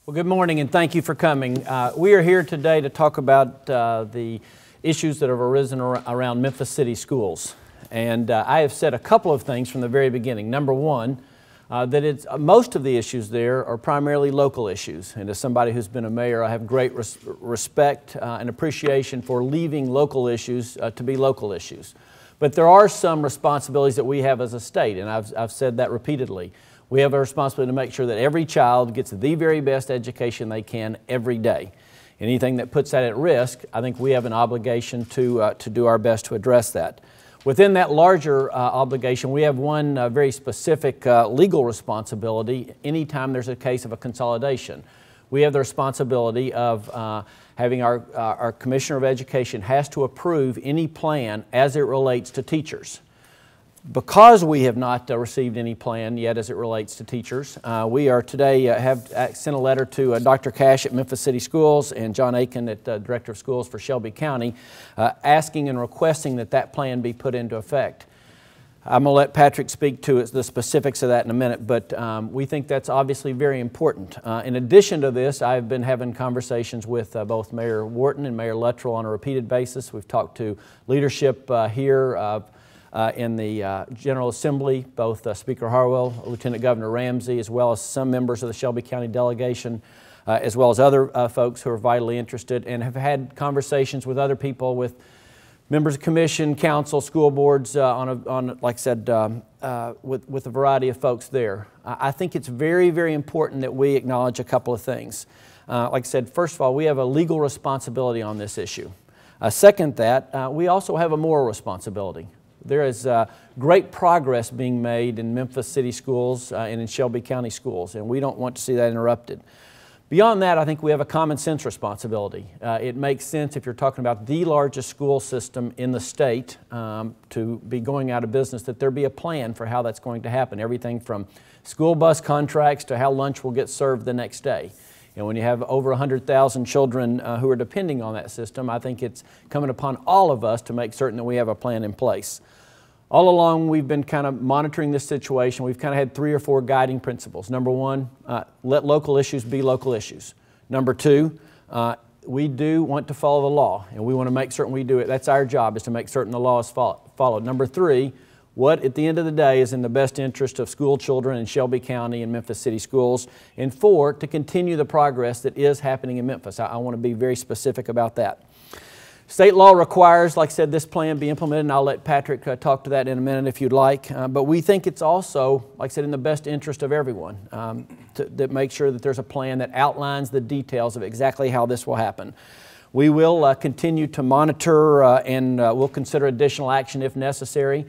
Well, good morning and thank you for coming. We are here today to talk about the issues that have arisen around Memphis City schools. And I have said a couple of things from the very beginning. Number one, that most of the issues there are primarily local issues. And as somebody who's been a mayor, I have great respect and appreciation for leaving local issues to be local issues. But there are some responsibilities that we have as a state, and I've said that repeatedly. We have a responsibility to make sure that every child gets the very best education they can every day. Anything that puts that at risk, I think we have an obligation to do our best to address that. Within that larger obligation, we have one very specific legal responsibility anytime there's a case of a consolidation. We have the responsibility of having our Commissioner of Education has to approve any plan as it relates to teachers. Because we have not received any plan yet as it relates to teachers, we are today have sent a letter to Dr. Cash at Memphis City Schools and John Aiken at Director of Schools for Shelby County, asking and requesting that that plan be put into effect. I'm going to let Patrick speak to the specifics of that in a minute, but we think that's obviously very important. In addition to this, I've been having conversations with both Mayor Wharton and Mayor Luttrell on a repeated basis. We've talked to leadership here in the General Assembly, both Speaker Harwell, Lieutenant Governor Ramsey, as well as some members of the Shelby County delegation, as well as other folks who are vitally interested, and have had conversations with other people, with members of commission, council, school boards, like I said, with a variety of folks there. I think it's very, very important that we acknowledge a couple of things. Like I said, first of all, we have a legal responsibility on this issue. Second, that we also have a moral responsibility. There is great progress being made in Memphis City schools and in Shelby County schools, and we don't want to see that interrupted. Beyond that, I think we have a common sense responsibility. It makes sense if you're talking about the largest school system in the state to be going out of business, that there be a plan for how that's going to happen. Everything from school bus contracts to how lunch will get served the next day. And when you have over 100,000 children who are depending on that system, I think it's coming upon all of us to make certain that we have a plan in place. All along, we've been kind of monitoring this situation. We've kind of had 3 or 4 guiding principles. Number one, let local issues be local issues. Number two, we do want to follow the law, and we want to make certain we do it. That's our job, is to make certain the law is followed. Number three, what at the end of the day is in the best interest of school children in Shelby County and Memphis City schools. And 4, to continue the progress that is happening in Memphis. I want to be very specific about that. State law requires, like I said, this plan be implemented, and I'll let Patrick talk to that in a minute if you'd like. But we think it's also, like I said, in the best interest of everyone to make sure that there's a plan that outlines the details of exactly how this will happen. We will continue to monitor and we'll consider additional action if necessary.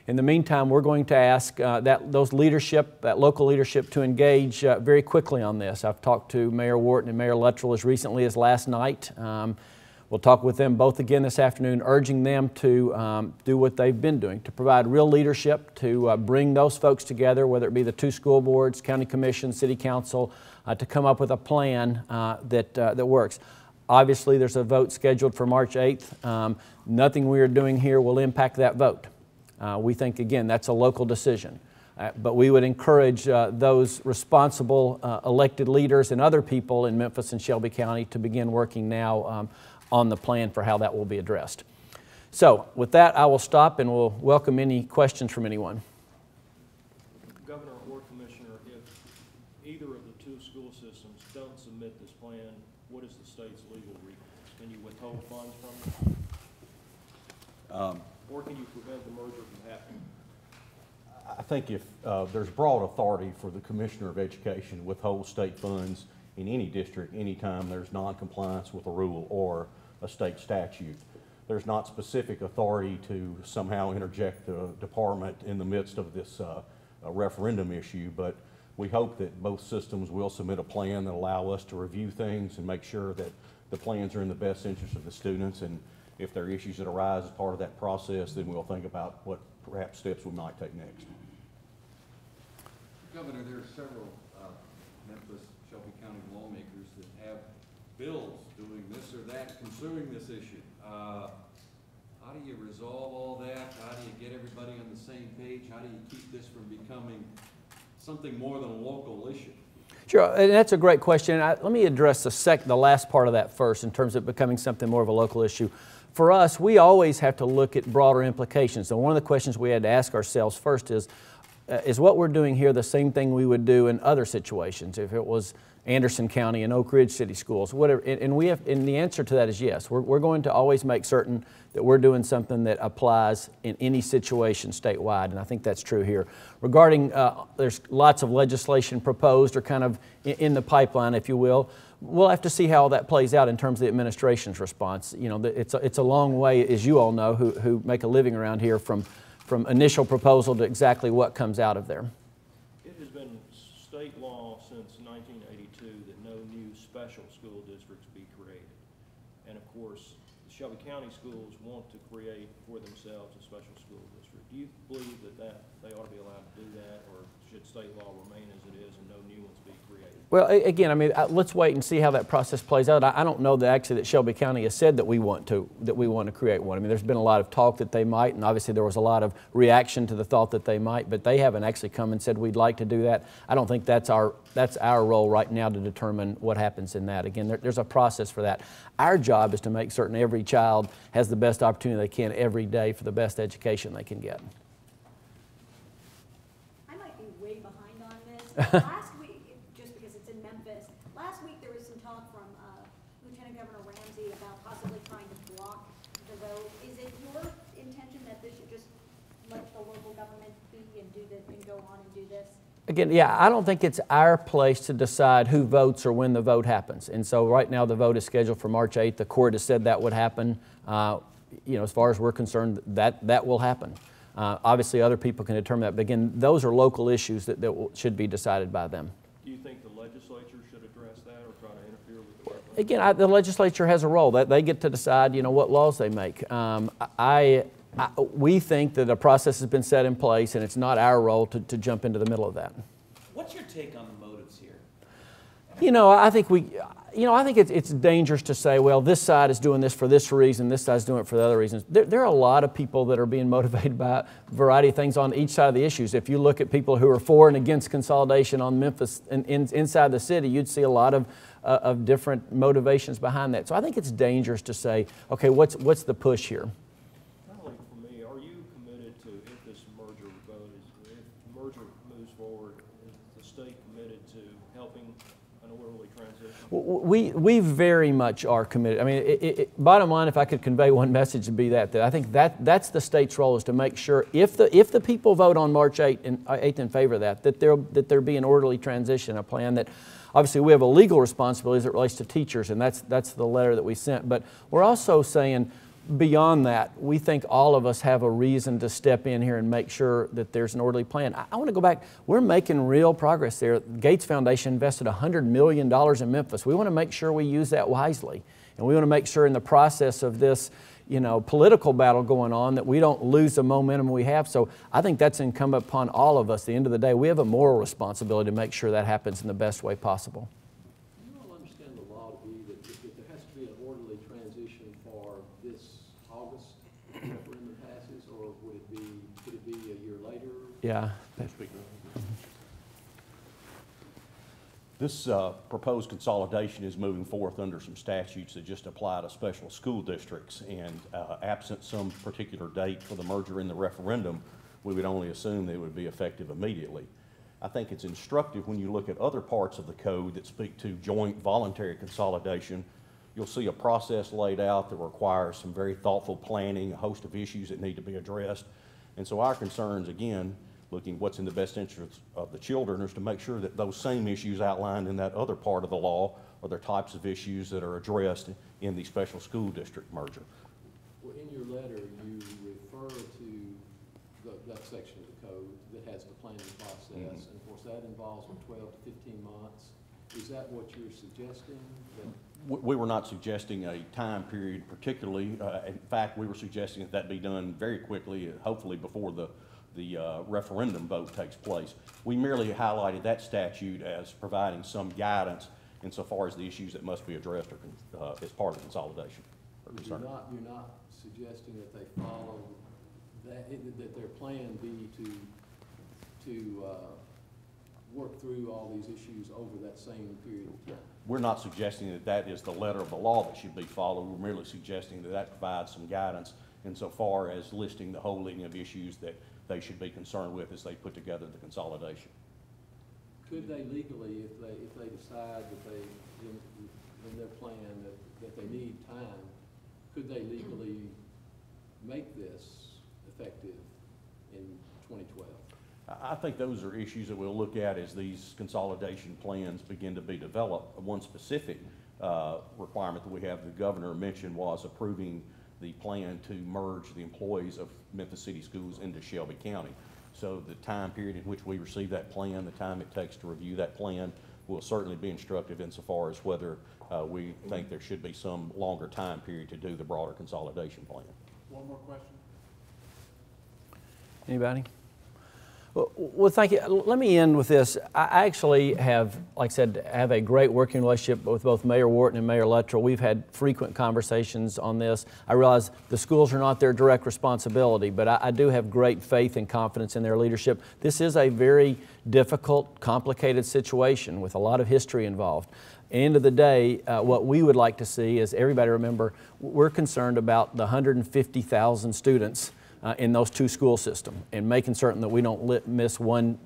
In the meantime, we're going to ask that local leadership to engage very quickly on this. I've talked to Mayor Wharton and Mayor Luttrell as recently as last night. We'll talk with them both again this afternoon, urging them to do what they've been doing, to provide real leadership, to bring those folks together, whether it be the 2 school boards, county commission, city council, to come up with a plan that works. Obviously, there's a vote scheduled for March 8th. Nothing we are doing here will impact that vote. We think, again, that's a local decision. But we would encourage those responsible elected leaders and other people in Memphis and Shelby County to begin working now on the plan for how that will be addressed. So with that, I will stop and we'll welcome any questions from anyone. Governor or Commissioner, if either of the 2 school systems don't submit this plan, what is the state's legal recourse? Can you withhold funds from them? Or can you prevent the merger from happening? I think if there's broad authority for the Commissioner of Education to withhold state funds in any district anytime there's non-compliance with a rule or a state statute. There's not specific authority to somehow interject the department in the midst of this referendum issue, but we hope that both systems will submit a plan that allow us to review things and make sure that the plans are in the best interest of the students, and if there are issues that arise as part of that process, then we'll think about what perhaps steps we might take next. Governor, there are several Memphis, Shelby County lawmakers that have bills doing this or that concerning this issue. How do you resolve all that? How do you get everybody on the same page? How do you keep this from becoming something more than a local issue? Sure, and that's a great question. Let me address the last part of that first in terms of becoming something more of a local issue. For us, we always have to look at broader implications. So one of the questions we had to ask ourselves first is what we're doing here the same thing we would do in other situations? If it was Anderson County and Oak Ridge City Schools, whatever, and the answer to that is yes. We're going to always make certain that we're doing something that applies in any situation statewide, and I think that's true here. Regarding, there's lots of legislation proposed or kind of in the pipeline, if you will. We'll have to see how that plays out in terms of the administration's response. You know, it's a long way, as you all know, who make a living around here, from initial proposal to exactly what comes out of there. It has been state law since 1982 that no new special school districts be created. And of course, the Shelby County schools want to create for themselves a special school district. Do you believe that they ought to be allowed to do that, or should state law remain as it is and no new ones be created? Well, again, I mean, let's wait and see how that process plays out. I don't know that actually that Shelby County has said that we want to create one. I mean, there's been a lot of talk that they might, and obviously there was a lot of reaction to the thought that they might, but they haven't actually come and said we'd like to do that. I don't think that's our role right now to determine what happens in that. Again, there's a process for that. Our job is to make certain every child has the best opportunity they can every day for the best education they can get. I might be way behind on this. Last week, just because it's in Memphis, last week there was some talk from Lieutenant Governor Ramsey about possibly trying to block the vote. Is it your intention that this should just let the local government be and do this and go on and do this? Again, yeah, I don't think it's our place to decide who votes or when the vote happens. And so right now the vote is scheduled for March 8th. The court has said that would happen. You know, as far as we're concerned, that will happen. Obviously, other people can determine that. But again, those are local issues that should be decided by them. Do you think the legislature should address that or try to interfere with the referendum? Again, the legislature has a role. They get to decide, you know, what laws they make. We think that a process has been set in place, and it's not our role to jump into the middle of that. What's your take on the motives here? You know, I think it's dangerous to say, well, this side is doing this for this reason, this side's doing it for the other reasons. There are a lot of people that are being motivated by a variety of things on each side of the issues. If you look at people who are for and against consolidation on Memphis and inside the city, you'd see a lot of different motivations behind that. So I think it's dangerous to say, okay, what's the push here? Not only for me, are you committed to, if this merger vote if the merger moves forward, is the state committed to helping an orderly transition? We very much are committed. I mean, bottom line, if I could convey one message, it'd be that I think that's the state's role, is to make sure if the people vote on March 8th in favor of that there be an orderly transition, a plan that. Obviously, we have a legal responsibility as it relates to teachers, and that's the letter that we sent. But we're also saying, beyond that, we think all of us have a reason to step in here and make sure that there's an orderly plan. I want to go back. We're making real progress there. Gates Foundation invested $100 million in Memphis. We want to make sure we use that wisely. And we want to make sure in the process of this, you know, political battle going on, that we don't lose the momentum we have. So I think that's incumbent upon all of us. At the end of the day, we have a moral responsibility to make sure that happens in the best way possible. Do you all understand the law to be that there has to be an orderly transition for this August if the referendum passes, or could it be a year later? Yeah. This proposed consolidation is moving forth under some statutes that just apply to special school districts, and absent some particular date for the merger in the referendum, we would only assume that it would be effective immediately. I think it's instructive when you look at other parts of the code that speak to joint voluntary consolidation. You'll see a process laid out that requires some very thoughtful planning, a host of issues that need to be addressed. And so our concerns, again, looking what's in the best interest of the children, is to make sure that those same issues outlined in that other part of the law are the types of issues that are addressed in the special school district merger. Well, in your letter, you refer to that section of the code that has the planning process, and of course that involves 12 to 15 months. Is that what you're suggesting? We were not suggesting a time period particularly. In fact, we were suggesting that be done very quickly, hopefully before the referendum vote takes place. We merely highlighted that statute as providing some guidance insofar as the issues that must be addressed as part of consolidation. You're not suggesting that they follow that their plan be to work through all these issues over that same period of time. We're not suggesting that that is the letter of the law that should be followed. We're merely suggesting that that provides some guidance insofar as listing the whole litany of issues that they should be concerned with as they put together the consolidation. Could they legally, if they decide that they, in their plan, that they need time, could they legally make this effective in 2012? I think those are issues that we'll look at as these consolidation plans begin to be developed. One specific requirement that we have, the governor mentioned, was approving the plan to merge the employees of Memphis City Schools into Shelby County. So the time period in which we receive that plan, the time it takes to review that plan, will certainly be instructive insofar as whether we think there should be some longer time period to do the broader consolidation plan. One more question? Anybody? Well, thank you. Let me end with this. I actually have, like I said, have a great working relationship with both Mayor Wharton and Mayor Luttrell. We've had frequent conversations on this. I realize the schools are not their direct responsibility, but I do have great faith and confidence in their leadership. This is a very difficult, complicated situation with a lot of history involved. End of the day, what we would like to see is everybody remember, we're concerned about the 150,000 students in those two school systems, and making certain that we don't miss one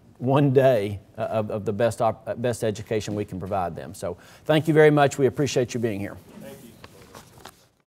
day of the best education we can provide them. So thank you very much. We appreciate you being here.